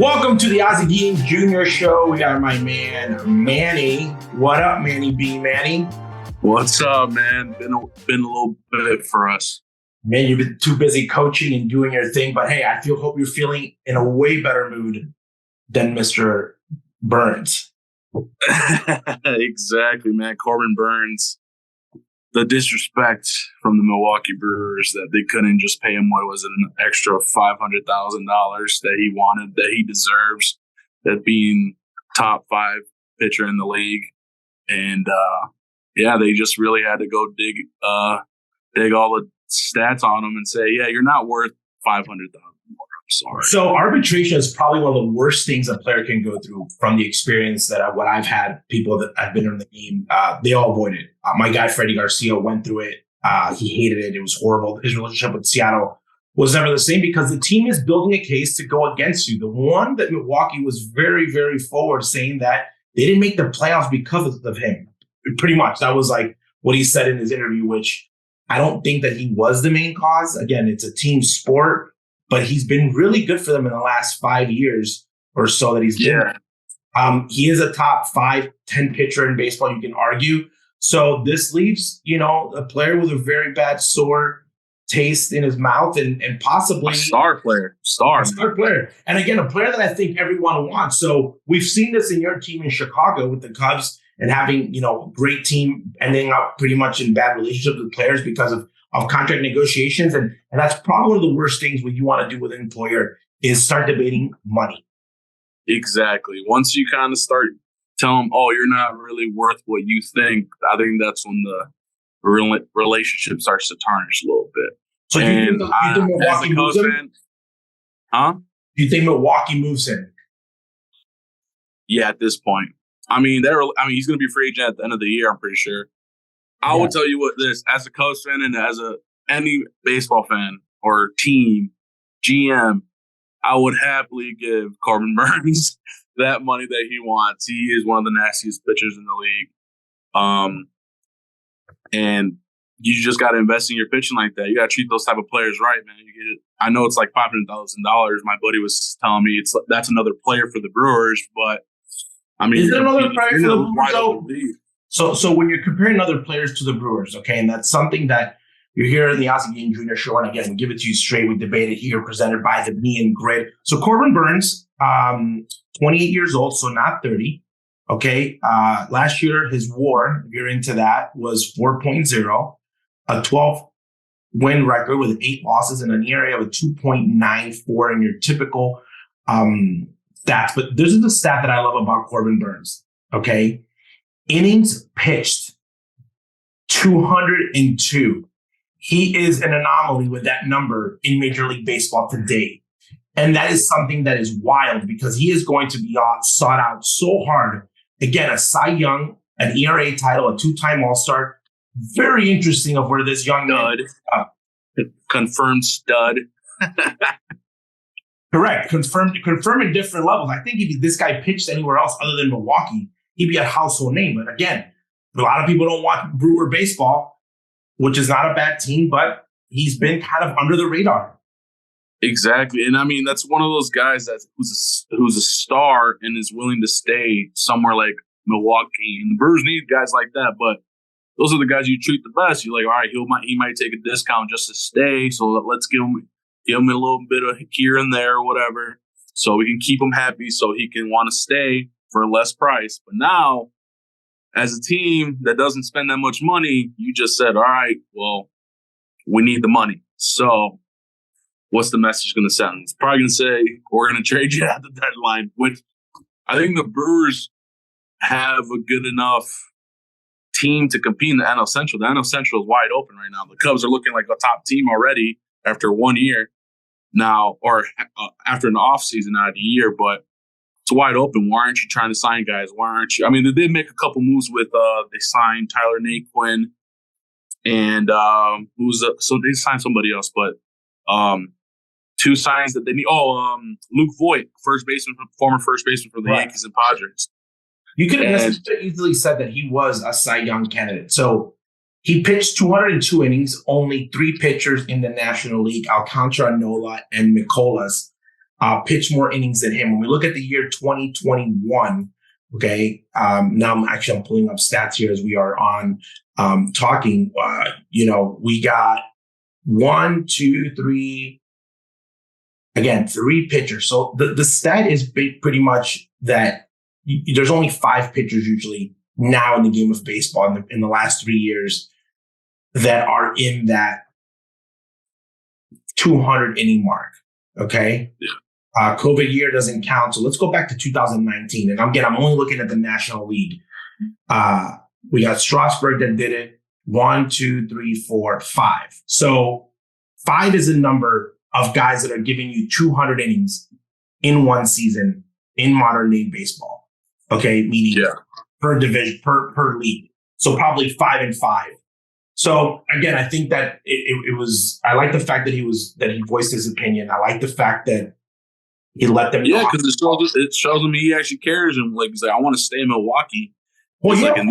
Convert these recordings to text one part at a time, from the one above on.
Welcome to the Ozzy Dean Jr. Show. We got my man, Manny. What up, Manny B. Manny? What's up, man? Been a little bit for us. Man, you've been too busy coaching and doing your thing. But hey, hope you're feeling in a way better mood than Mr. Burns. Exactly, man. Corbin Burns. The disrespect from the Milwaukee Brewers that they couldn't just pay him, what was it, an extra $500,000 that he wanted, that he deserves, that being top 5 pitcher in the league. And, they just really had to go dig all the stats on him and say, yeah, you're not worth $500,000 more. I'm sorry. So arbitration is probably one of the worst things a player can go through from the experience that what I've had. People that I've been in the game, they all avoid it. My guy, Freddie Garcia, went through it. He hated it. It was horrible. His relationship with Seattle was never the same because the team is building a case to go against you. The one that Milwaukee was very, very forward saying that they didn't make the playoffs because of him. Pretty much. That was like what he said in his interview, which I don't think that he was the main cause. Again, it's a team sport, but he's been really good for them in the last 5 years or so that he's been. He is a top 5-10 pitcher in baseball, you can argue. So this leaves, a player with a very bad sore taste in his mouth and possibly a star player. And again, a player that I think everyone wants. So we've seen this in your team in Chicago with the Cubs and having, a great team ending up pretty much in bad relationships with players because of contract negotiations. And that's probably one of the worst things what you want to do with an employer is start debating money. Exactly. Once you kind of start telling them, oh, you're not really worth what you think, I think that's when the relationship starts to tarnish a little bit. So do you think Milwaukee moves him? Do you think Milwaukee moves him? Yeah, at this point. He's going to be free agent at the end of the year, I'm pretty sure. I will tell you what this, as a Cubs fan and as any baseball fan or team, GM, I would happily give Corbin Burns that money that he wants. He is one of the nastiest pitchers in the league. And you just got to invest in your pitching like that. You got to treat those type of players right, man. I know it's like $500,000. My buddy was telling me that's another player for the Brewers, but is it another player for the Brewers? So when you're comparing other players to the Brewers, okay, and that's something that you're here in the Ozzy Dean Jr. Show, and again, we give it to you straight. We debate it here, presented by the Me and Grid. So Corbin Burns, 28 years old, so not 30. Okay, last year his WAR, if you're into that, was 4.0, a 12-win record with 8 losses and an ERA of a 2.94 in your typical stats. But this is the stat that I love about Corbin Burns. Okay. Innings pitched, 202. He is an anomaly with that number in Major League Baseball today. And that is something that is wild because he is going to be sought out so hard. Again, a Cy Young, an ERA title, a 2-time All-Star. Very interesting of where this young man is. Confirmed stud. Correct. Confirmed at different levels. I think if this guy pitched anywhere else other than Milwaukee, he'd be a household name. But again, a lot of people don't want Brewer baseball, which is not a bad team, but he's been kind of under the radar. Exactly. And that's one of those guys who's a star and is willing to stay somewhere like Milwaukee. And the Brewers need guys like that, but those are the guys you treat the best. You're like, all right, he might take a discount just to stay. So let's give him a little bit of here and there or whatever so we can keep him happy so he can want to stay for a less price. But now, as a team that doesn't spend that much money, you just said, all right, well, we need the money. So what's the message going to send? It's probably going to say, we're going to trade you at the deadline, which I think the Brewers have a good enough team to compete in the NL Central. The NL Central is wide open right now. The Cubs are looking like a top team already after 1 year now, or after an off season out of the year, but it's wide open. Why aren't you trying to sign guys? Why aren't you? They did make a couple moves with they signed Tyler Naquin and so they signed somebody else, but 2 signs that they need. Luke Voigt, former first baseman for the Yankees and Padres. You could have easily said that he was a Cy Young candidate. So he pitched 202 innings, only 3 pitchers in the National League, Alcantara, Nola, and Mikolas. pitched more innings than him. When we look at the year 2021, okay, now I'm pulling up stats here as we are on talking. We got 1, 2, 3, again, 3 pitchers. So the stat is pretty much that there's only 5 pitchers usually now in the game of baseball in the last 3 years that are in that 200 inning mark. Okay. Yeah. COVID year doesn't count. So let's go back to 2019. And I'm only looking at the National League. We got Strasburg that did it. 1, 2, 3, 4, 5. So 5 is a number of guys that are giving you 200 innings in one season in modern day baseball. Okay. Meaning per division, per league. So probably 5 and 5. So again, I think that it was, I like the fact that he voiced his opinion. I like the fact that he let them. Yeah, because it shows him he actually cares, and like he's like, I want to stay in Milwaukee. Well, yeah, like,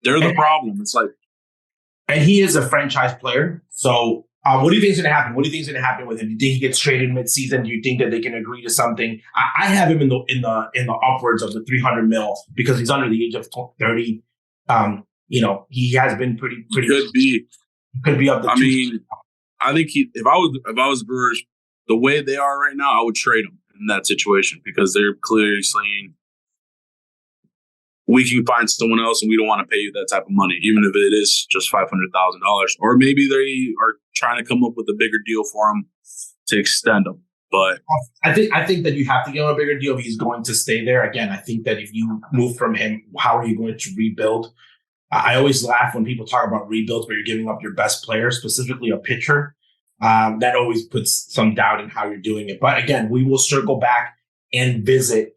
they're the problem. It's like, and he is a franchise player. So what do you think is going to happen? What do you think is going to happen with him? Do you think he gets traded midseason? Do you think that they can agree to something? I have him in the upwards of the 300 mil because he's under the age of 30. He has been pretty. Could be up to. I mean, I think if I was Brewers, the way they are right now, I would trade them in that situation because they're clearly saying we can find someone else and we don't want to pay you that type of money, even if it is just $500,000. Or maybe they are trying to come up with a bigger deal for him to extend him. But I think that you have to give him a bigger deal if he's going to stay there. Again, I think that if you move from him, how are you going to rebuild? I always laugh when people talk about rebuilds where you're giving up your best player, specifically a pitcher. That always puts some doubt in how you're doing it. But again, we will circle back and visit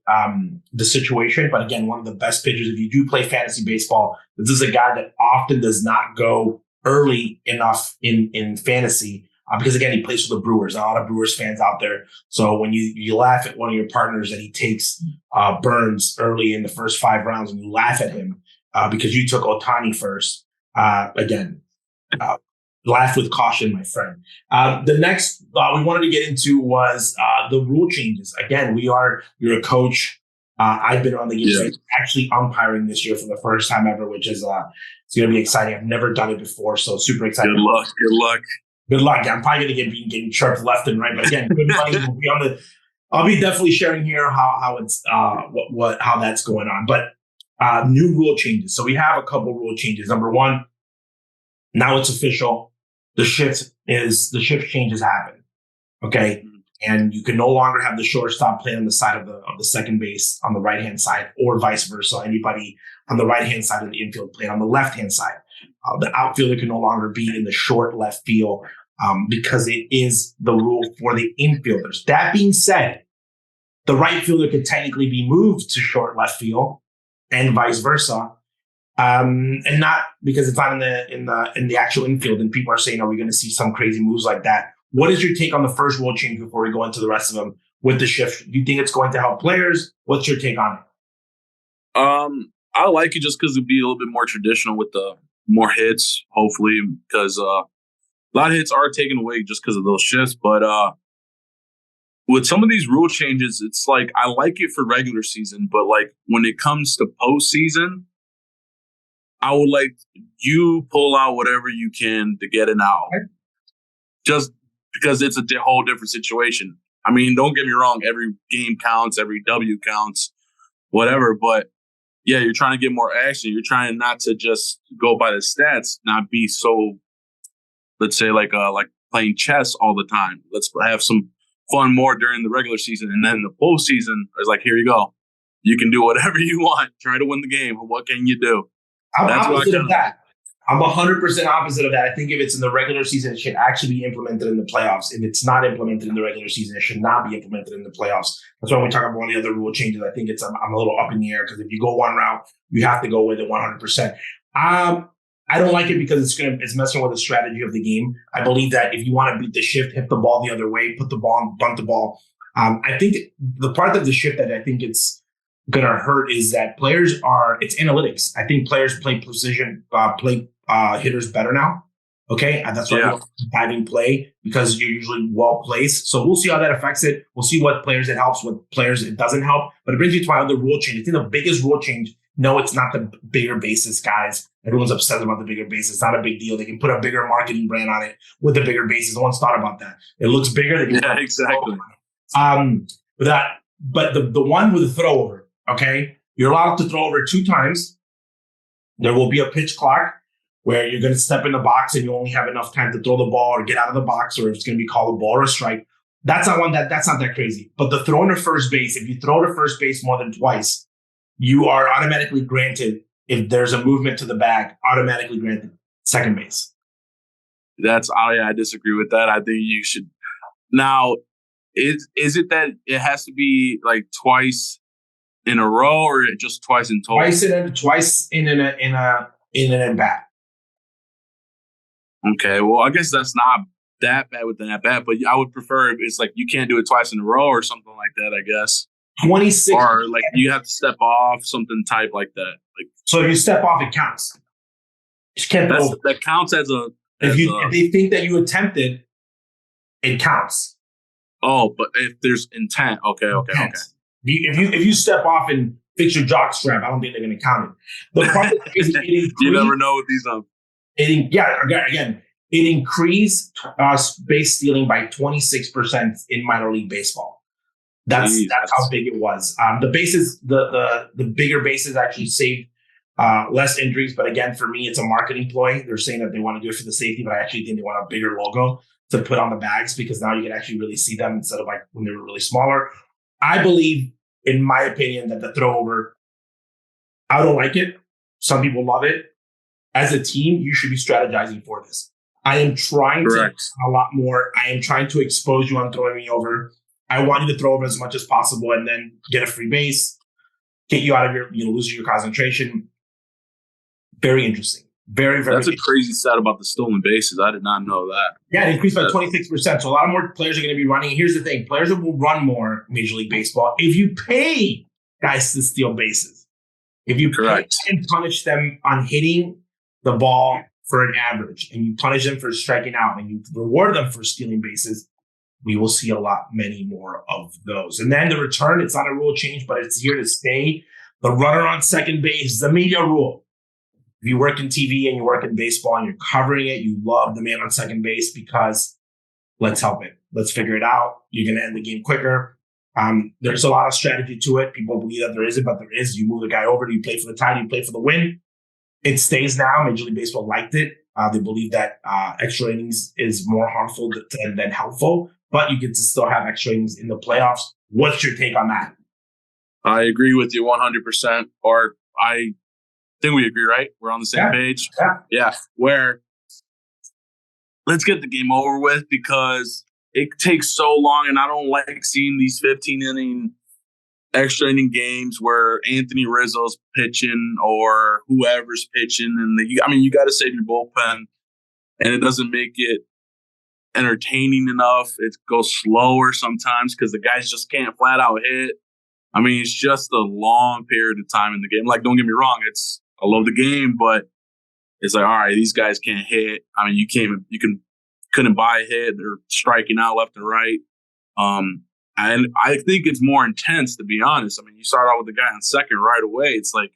the situation. But again, one of the best pitchers, if you do play fantasy baseball, this is a guy that often does not go early enough in fantasy because, again, he plays for the Brewers. A lot of Brewers fans out there. So when you laugh at one of your partners that he takes Burns early in the first 5 rounds and you laugh at him because you took Ohtani first, laugh with caution, my friend. The next we wanted to get into was the rule changes. Again, you're a coach. I've been on the game actually umpiring this year for the first time ever, which is it's going to be exciting. I've never done it before, so super excited. Good luck. I'm probably going to getting chirped left and right, but again, good money will be on the. I'll be definitely sharing here how it's how that's going on. But new rule changes. So we have a couple rule changes. Number one, now it's official. The shift changes happen. Okay. And you can no longer have the shortstop play on the side of the second base on the right-hand side or vice versa. Anybody on the right-hand side of the infield play on the left-hand side. The outfielder can no longer be in the short left field because it is the rule for the infielders. That being said, the right fielder could technically be moved to short left field and vice versa. And not because it's not in the actual infield. And people are saying, are we going to see some crazy moves like that? What is your take on the first rule change before we go into the rest of them with the shift? Do you think it's going to help players? What's your take on it? I like it just because it'd be a little bit more traditional with the more hits, hopefully, because a lot of hits are taken away just because of those shifts. But with some of these rule changes, it's like I like it for regular season, but like when it comes to postseason, I would like you pull out whatever you can to get an out. Just because it's a whole different situation. I mean, don't get me wrong. Every game counts. Every W counts. Whatever. But, yeah, you're trying to get more action. You're trying not to just go by the stats, not be so, let's say, like playing chess all the time. Let's have some fun more during the regular season. And then the postseason is like, here you go. You can do whatever you want. Try to win the game. What can you do? I'm opposite of that. I'm 100% opposite of that. I think if it's in the regular season, it should actually be implemented in the playoffs. If it's not implemented in the regular season, it should not be implemented in the playoffs. That's why when we talk about one of the other rule changes, I think I'm a little up in the air because if you go one route, you have to go with it 100%. I don't like it because it's messing with the strategy of the game. I believe that if you want to beat the shift, hit the ball the other way, put the ball and bunt the ball. I think the part of the shift that I think it's going to hurt is that it's analytics. I think players play precision, hitters better now. Okay, and that's why we don't diving play because you're usually well placed. So we'll see how that affects it. We'll see what players it helps, what players it doesn't help. But it brings me to my other rule change. It's the biggest rule change. No, it's not the bigger bases, guys. Everyone's obsessed about the bigger bases. It's not a big deal. They can put a bigger marketing brand on it with the bigger bases. No one's thought about that. It looks bigger. Exactly. But the one with the throw over, okay, you're allowed to throw over 2 times. There will be a pitch clock where you're going to step in the box and you only have enough time to throw the ball or get out of the box, or if it's going to be called a ball or a strike. That's not that crazy. But the throw to first base, if you throw to first base more than twice, you are automatically granted, if there's a movement to the bag, automatically granted second base. I disagree with that. I think you should. Now, is it that it has to be like twice in a row or just twice in total? Twice in an at bat. Okay, well, I guess that's not that bad with an at bat, but I would prefer if it's like you can't do it twice in a row or something like that, I guess. 26. Or like you have to step off, something type like that. Like, so if you step off, it counts. You can't that counts as a. If they think that you attempted, it counts. Oh, but if there's intent, okay. If you step off and fix your jock strap, I don't think they're going to count it. The problem is you never know with these. It increased base stealing by 26% in minor league baseball. That's how big it was. The bases, the bigger bases actually saved less injuries. But again, for me, it's a marketing ploy. They're saying that they want to do it for the safety, but I actually think they want a bigger logo to put on the bags because now you can actually really see them instead of like when they were really smaller. I believe, in my opinion, that the throw over, I don't like it. Some people love it. As a team, you should be strategizing for this. I am trying to a lot more. I am trying to expose you on throwing me over. I want you to throw over as much as possible and then get a free base, get you out of losing your concentration. Very interesting. Very, very. That's a crazy stat about the stolen bases. I did not know that. Yeah, it increased by 26%. So a lot more players are going to be running. Here's the thing. Players will run more Major League Baseball if you pay guys to steal bases. If you pay and punish them on hitting the ball for an average, and you punish them for striking out, and you reward them for stealing bases, we will see many more of those. And then the return, it's not a rule change, but it's here to stay. The runner on second base, the media rule. If you work in TV and you work in baseball and you're covering it, you love the man on second base because let's help it. Let's figure it out. You're going to end the game quicker. There's a lot of strategy to it. People believe that there isn't, but there is. You move the guy over, you play for the tie, you play for the win. It stays now. Major League Baseball liked it. They believe that extra innings is more harmful than helpful, but you get to still have extra innings in the playoffs. What's your take on that? I agree with you 100%. Or I think we agree, right? We're on the same page. Yeah. Where let's get the game over with because it takes so long, and I don't like seeing these 15-inning extra inning games where Anthony Rizzo's pitching or whoever's pitching, and you got to save your bullpen, and it doesn't make it entertaining enough. It goes slower sometimes because the guys just can't flat out hit. I mean, it's just a long period of time in the game. Like, don't get me wrong, I love the game, but it's like, all right, these guys can't hit. I mean, couldn't buy a hit. They're striking out left and right. And I think it's more intense, to be honest. I mean, you start out with the guy on second right away. It's like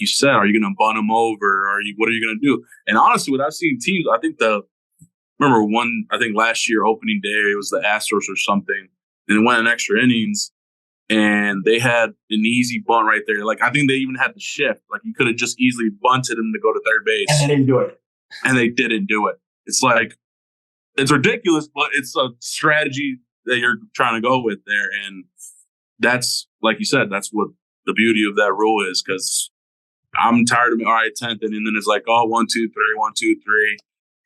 you said, are you going to bunt him over? What are you going to do? And honestly, what I've seen teams, I think last year, opening day, it was the Astros or something, and it went in extra innings, and they had an easy bunt right there. Like, I think they even had the shift. Like, you could have just easily bunted him to go to third base. And they didn't do it. And they didn't do it. It's like, it's ridiculous, but it's a strategy that you're trying to go with there. And that's, like you said, that's what the beauty of that rule is, because I'm tired of, all right, 10th, and then it's like, oh, 1, 2, 3, 1, 2, 3,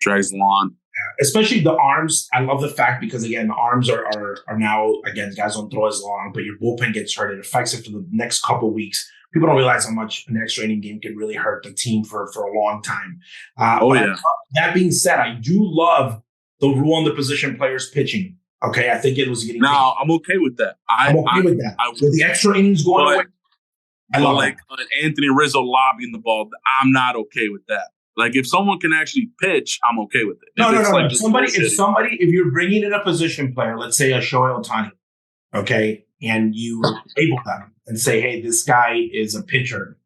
drags along. Especially the arms. I love the fact because, again, the arms are now, again, guys don't throw as long, but your bullpen gets hurt. It affects it for the next couple of weeks. People don't realize how much an extra inning game can really hurt the team for a long time. That being said, I do love the rule on the position players pitching. Okay, I think it was getting. No, I'm okay with that. I'm okay with that. With the extra innings going away, I love like Anthony Rizzo lobbing the ball. I'm not okay with that. Like if someone can actually pitch, I'm okay with it. No. Like If you're bringing in a position player, let's say a Shohei Ohtani, okay, and you label them and say, hey, this guy is a pitcher,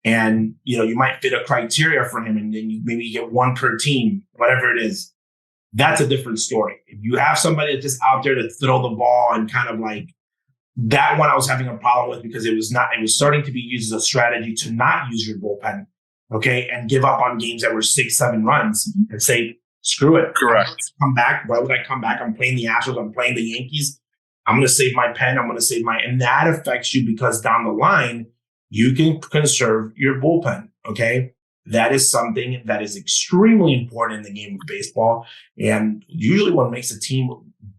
and you might fit a criteria for him, and then maybe you get one per team, whatever it is. That's a different story. If you have somebody that's just out there to throw the ball and kind of like that one, I was having a problem with because it was starting to be used as a strategy to not use your bullpen, okay, and give up on games that were 6-7 runs and say, screw it. Correct. Come back. Why would I come back? I'm playing the Astros. I'm playing the Yankees. I'm going to save my pen. I'm going to save and that affects you because down the line, you can conserve your bullpen, okay? That is something that is extremely important in the game of baseball. And usually what makes a team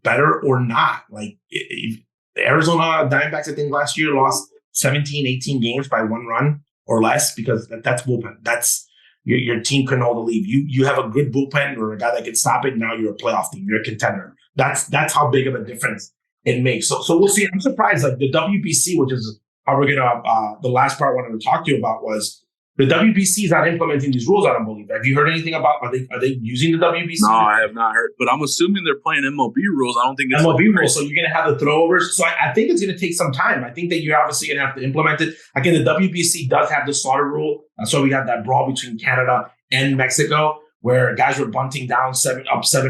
better or not, like the Arizona Diamondbacks, I think last year lost 17, 18 games by 1 run or less because that's bullpen. That's your team couldn't hold the lead. You have a good bullpen or a guy that can stop it. Now you're a playoff team. You're a contender. That's how big of a difference it makes. So we'll see. I'm surprised. Like the WBC, which is how we're gonna. The last part I wanted to talk to you about was the WBC is not implementing these rules. I don't believe. Have you heard anything about? Are they using the WBC? No, I have not heard. But I'm assuming they're playing MLB rules. I don't think it's MLB rules. So you're going to have the throwovers. So I think it's going to take some time. I think that you're obviously going to have to implement it. Again, the WBC does have the slaughter rule. So we got that brawl between Canada and Mexico where guys were bunting down 7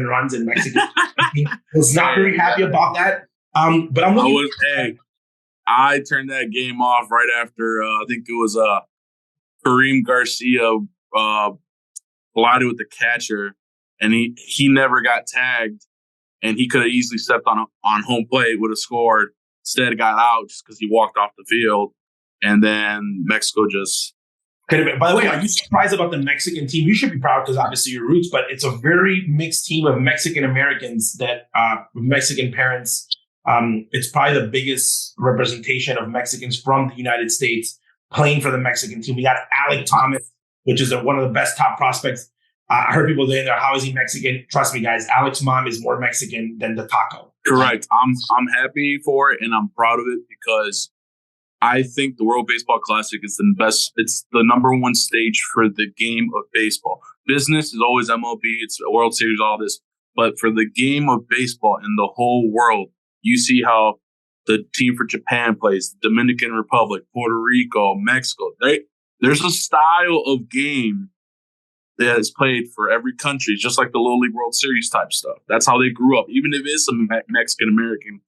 runs in Mexico. I was not very happy about that. But I'm looking. I turned that game off right after I think it was Kareem Garcia collided with the catcher, and he never got tagged, and he could have easily stepped on home plate, would have scored. Instead, got out just because he walked off the field, and then Mexico just could have been. By the way, are you surprised about the Mexican team? You should be proud because obviously your roots, but it's a very mixed team of Mexican Americans that with Mexican parents. It's probably the biggest representation of Mexicans from the United States playing for the Mexican team. We got Alek Thomas, which is one of the best top prospects. I heard people saying there, how is he Mexican? Trust me, guys, Alek's mom is more Mexican than the taco. Correct. I'm happy for it, and I'm proud of it because I think the World Baseball Classic is the best. It's the number one stage for the game of baseball. Business is always MLB. It's a World Series, all this. But for the game of baseball in the whole world, you see how the team for Japan plays, the Dominican Republic, Puerto Rico, Mexico. There's a style of game that is played for every country, just like the Little League World Series type stuff. That's how they grew up. Even if it is some Mexican-American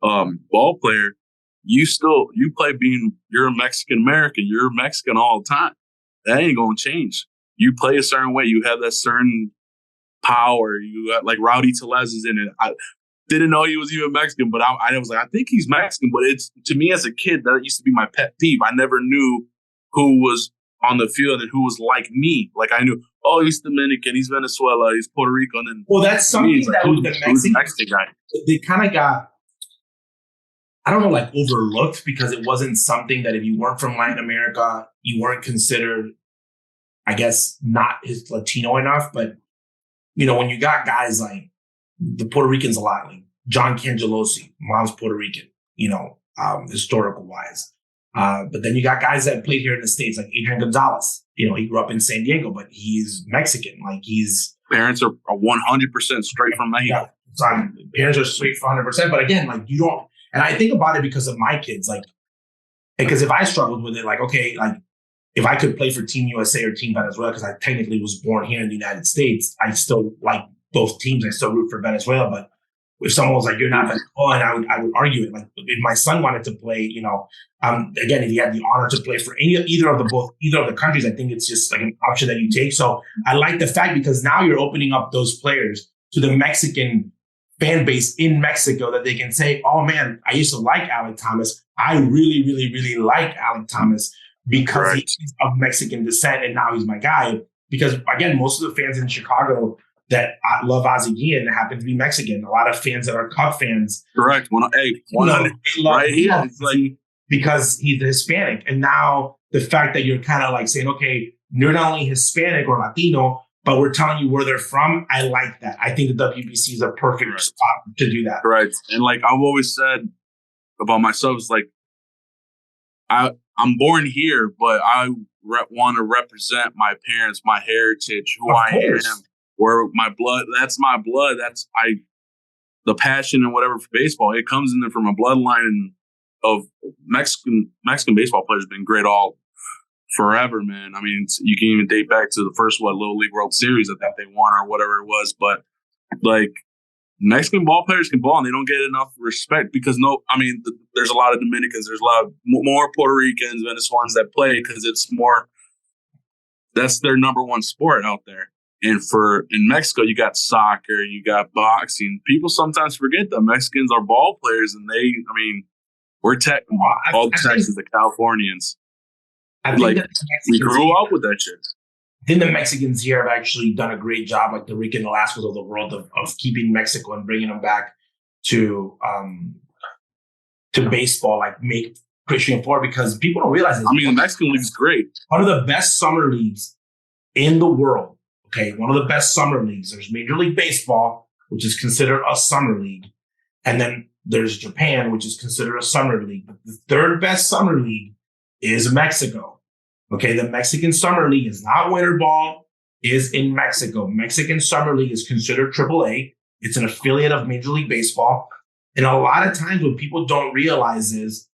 ball player, you play you're a Mexican-American. You're Mexican all the time. That ain't going to change. You play a certain way. You have that certain power. You got, like Rowdy Tellez is in it. I didn't know he was even Mexican, but I was like, I think he's Mexican. But it's, to me as a kid, that used to be my pet peeve. I never knew who was on the field and who was like me. Like I knew, oh, he's Dominican, he's Venezuela, he's Puerto Rico. And then that's something that with the Mexican guy. They kind of got, I don't know, like overlooked because it wasn't something that if you weren't from Latin America, you weren't considered, I guess, not his Latino enough. But, when you got guys like the Puerto Ricans a lot, like John Cangelosi, mom's Puerto Rican, historical wise. But then you got guys that played here in the States, like Adrian Gonzalez. He grew up in San Diego, but he's Mexican. Like parents are 100% straight from Mexico. Yeah, parents are straight for 100%. But again, like you don't, and I think about it because of my kids, like, because if I struggled with it, like, okay, like if I could play for Team USA or Team Venezuela, because I technically was born here in the United States, I still like both teams. I still root for Venezuela, but if someone was like, you're not Venezuelan, I would argue it. Like if my son wanted to play, again, if he had the honor to play for either of the countries, I think it's just like an option that you take. So I like the fact because now you're opening up those players to the Mexican fan base in Mexico that they can say, oh man, I used to like Alek Thomas. I really, really, really like Alek Thomas because he's of Mexican descent and now he's my guy. Because again, most of the fans in Chicago that love Ozzie Guillen happen to be Mexican. A lot of fans that are Cub fans. Correct. Right here. It's like, because he's Hispanic. And now the fact that you're kind of like saying, okay, you're not only Hispanic or Latino, but we're telling you where they're from. I like that. I think the WBC is a perfect spot to do that. Right. And like I've always said about myself, it's like I'm born here, but I want to represent my parents, my heritage, who I am, where my blood. That's my blood. The passion and whatever for baseball. It comes in there from a bloodline of Mexican baseball players. Been great all forever, man. I mean, you can even date back to the first Little League World Series I think they won or whatever it was. But like Mexican ball players can ball and they don't get enough respect because there's a lot of Dominicans, there's a lot of more Puerto Ricans, Venezuelans that play because it's more. That's their number one sport out there. And in Mexico, you got soccer, you got boxing. People sometimes forget that Mexicans are ball players, and we're all Texans, the Californians. We grew up with that shit. I think the Mexicans here have actually done a great job, like the Rican Velasquez of the world, of keeping Mexico and bringing them back to baseball, like make pushing forward because people don't realize this. The Mexican League is great. One of the best summer leagues in the world. Okay, one of the best summer leagues. There's Major League Baseball, which is considered a summer league. And then there's Japan, which is considered a summer league. But the third best summer league is Mexico. Okay, the Mexican Summer League is not winter ball, is in Mexico. Mexican Summer League is considered AAA. It's an affiliate of Major League Baseball. And a lot of times what people don't realize is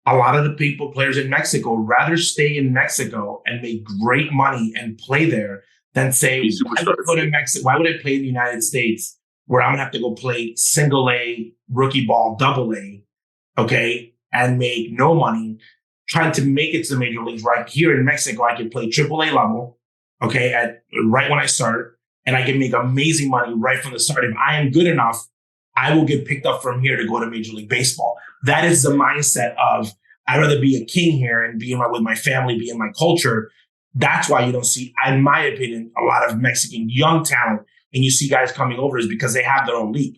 a lot of the players in Mexico rather stay in Mexico and make great money and play there than say, why would I play in the United States where I'm going to have to go play single A, rookie ball, double A, okay, and make no money trying to make it to the major leagues. Right here in Mexico, I can play AAA level, okay, right when I start, and I can make amazing money right from the start. If I am good enough, I will get picked up from here to go to Major League Baseball. That is the mindset of I'd rather be a king here and be with my family, be in my culture. That's why you don't see, in my opinion, a lot of Mexican young talent, and you see guys coming over is because they have their own league.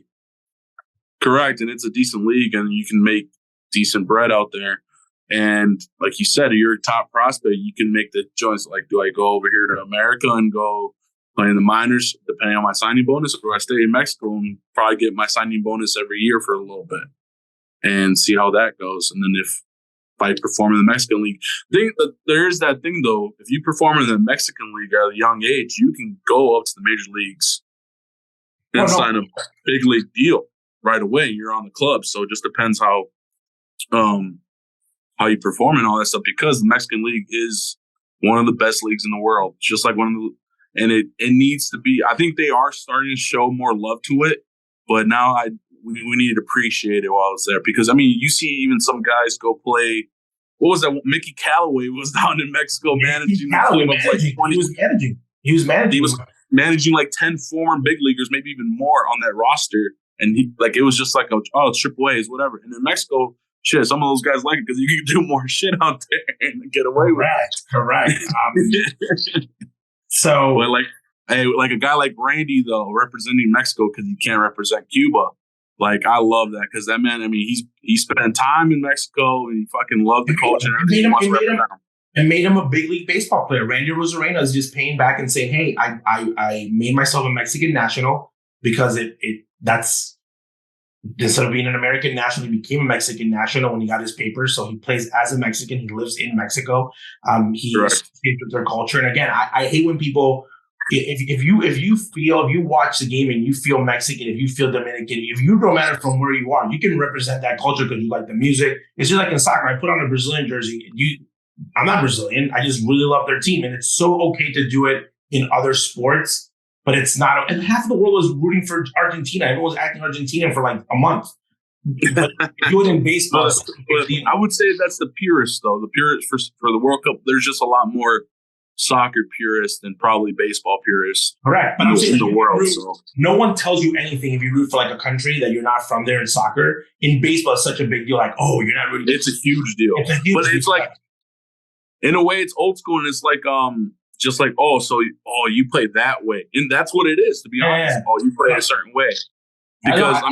Correct, and it's a decent league, and you can make decent bread out there. And like you said, you're a top prospect. You can make the choice. Like, do I go over here to America and go play in the minors, depending on my signing bonus, or do I stay in Mexico and probably get my signing bonus every year for a little bit and see how that goes? And then if I perform in the Mexican League, there is that thing though. If you perform in the Mexican League at a young age, you can go up to the major leagues and sign a big league deal right away. You're on the club, so it just depends how you perform and all that stuff. Because the Mexican League is one of the best leagues in the world, just like and it needs to be. I think they are starting to show more love to it, but now we need to appreciate it while it's there. Because, you see even some guys go play. What was that? Mickey Callaway was down in Mexico managing. He was managing like 10 former big leaguers, maybe even more on that roster. And it was just like, triple A's, whatever. And in Mexico, shit, some of those guys like it because you can do more shit out there and get away with it. Correct. So, but like a guy like Randy, though, representing Mexico because he can't represent Cuba. I love that because that man, he spent time in Mexico and he fucking loved the culture and everything. And made him a big league baseball player. Randy Rosarena is just paying back and saying, hey, I made myself a Mexican national because that's instead of being an American national, he became a Mexican national when he got his papers. So he plays as a Mexican. He lives in Mexico. He escaped with their culture. And again, I hate when people, if you watch the game and you feel Mexican, if you feel Dominican, if you no matter from where you are, you can represent that culture because you like the music. It's just like in soccer. I put on a Brazilian jersey. I'm not Brazilian. I just really love their team. And it's so okay to do it in other sports, but it's not. And half of the world was rooting for Argentina. Everyone was acting Argentinian for like a month. But do it in baseball. But I would say that's the purist, though. The purist for the World Cup, there's just a lot more soccer purists than probably baseball purists. Correct. But in the world. So no one tells you anything if you root for like a country that you're not from there in soccer. In baseball, it's such a big deal. Like, oh, you're not rooting. It's a huge deal. It's like, in a way, it's old school, and it's like just like you play that way, and that's what it is, to be honest. You play a certain way because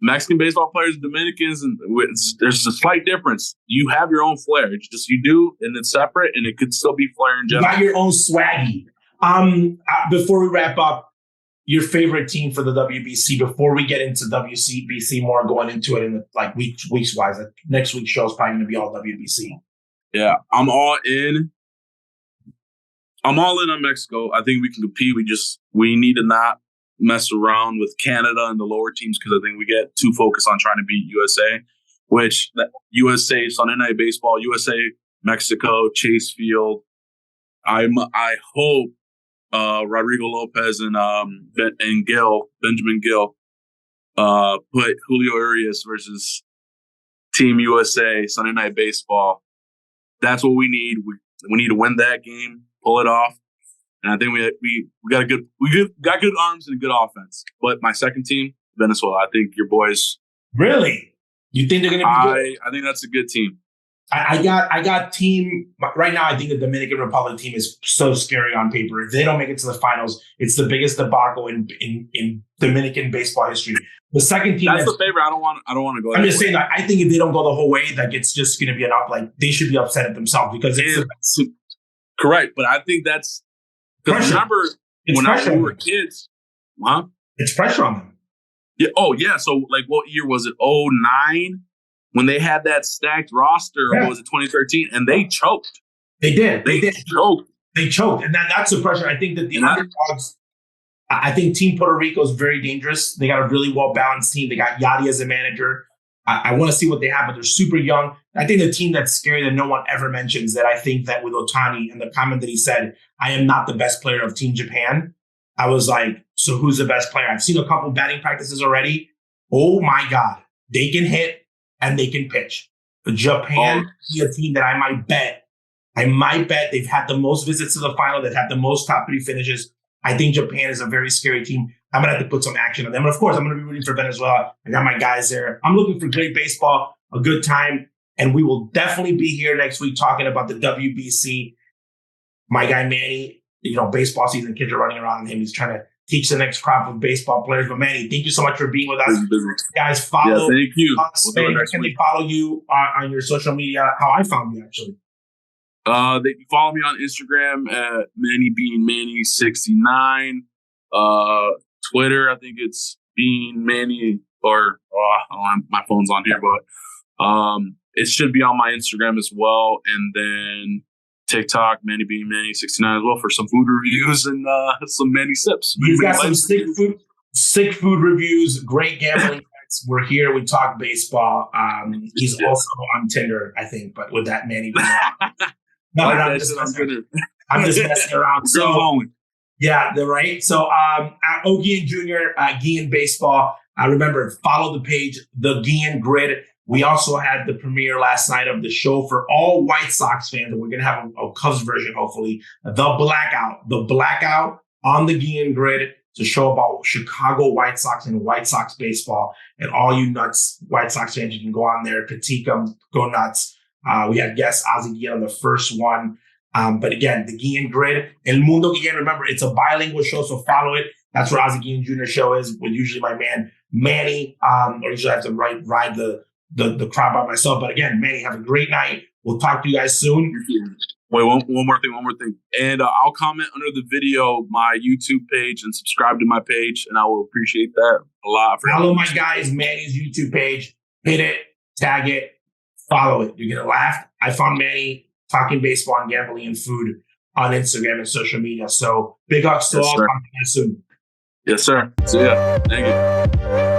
Mexican baseball players, Dominicans, and there's a slight difference. You have your own flair. It's just you do, and it's separate, and it could still be flair in general. You got your own swaggy. Before we wrap up, your favorite team for the WBC before we get into WCBC more, going into it in the like weeks wise. Like next week's show is probably going to be all WBC. Yeah, I'm all in. I'm all in on Mexico. I think we can compete. We need to not mess around with Canada and the lower teams because I think we get too focused on trying to beat USA, which USA, Sunday Night Baseball, USA, Mexico, Chase Field. I hope Rodrigo Lopez and Benjamin Gill, put Julio Urias versus Team USA, Sunday Night Baseball. That's what we need. We need to win that game, pull it off, and I think we got good arms and a good offense. But my second team, Venezuela. I think your boys. Really? You think they're going to be good? I think that's a good team. I got team right now. I think the Dominican Republic team is so scary on paper. If they don't make it to the finals, it's the biggest debacle in Dominican baseball history. The second team that's the favorite. I don't want to go. I'm just saying that I think if they don't go the whole way, like it's just going to be an up. Like they should be upset at themselves because it's correct. But I think that's because remember when we were kids, huh? It's pressure on them. Yeah. Oh yeah. So like, what year was it? 2009. When they had that stacked roster, or was it 2013? And they choked. They did. They choked. They choked. And that's the pressure. I think that the underdogs, I think Team Puerto Rico is very dangerous. They got a really well-balanced team. They got Yadi as a manager. I want to see what they have, but they're super young. I think the team that's scary that no one ever mentions that I think that with Ohtani and the comment that he said, I am not the best player of Team Japan. I was like, so who's the best player? I've seen a couple batting practices already. Oh my God. They can hit. And they can pitch. Japan is a team that I might bet they've had the most visits to the final. They've had the most top 3 finishes. I think Japan is a very scary team. I'm going to have to put some action on them. And of course, I'm going to be rooting for Venezuela. I got my guys there. I'm looking for great baseball, a good time. And we will definitely be here next week talking about the WBC. My guy, Manny, baseball season, kids are running around on him. He's trying to teach the next crop of baseball players. But Manny, thank you so much for being with us. Guys, follow. Yeah, thank you. Can they follow you on your social media? How I found you, actually. They can follow me on Instagram at MannyBeanManny69. Twitter, I think it's Bean Manny, or my phone's on here, but it should be on my Instagram as well. And then TikTok, Manny Bean Manny 69 as well for some food reviews and some Manny sips. He's got some sick food reviews, great gambling bets. We're here. We talk baseball. He's also on Tinder, I think, but with that Manny Bean. I'm just messing around. So, yeah, they're right. So at O'Gean Jr., Gian Baseball. Remember, follow the page, the Gian Grid. We also had the premiere last night of the show for all White Sox fans, and we're going to have a Cubs version, hopefully. The Blackout on the Gian Grid. It's a show about Chicago White Sox and White Sox baseball. And all you nuts White Sox fans, you can go on there, critique them, go nuts. We had guest Ozzie Guillen on the first one. But again, the Gian Grid. El Mundo Guillen, remember, it's a bilingual show, so follow it. That's where Ozzie Guillen Jr. show is, with usually my man Manny. Or usually I have to ride the crowd by myself. But again, Manny, have a great night. We'll talk to you guys soon. Wait, one more thing. And I'll comment under the video my YouTube page and subscribe to my page, and I will appreciate that a lot. Follow my guys, Manny's YouTube page. Hit it, tag it, follow it. You're going to laugh. I found Manny talking baseball and gambling and food on Instagram and social media. So big ups to all. Talk to you guys soon. Yes, sir. See ya. Thank you.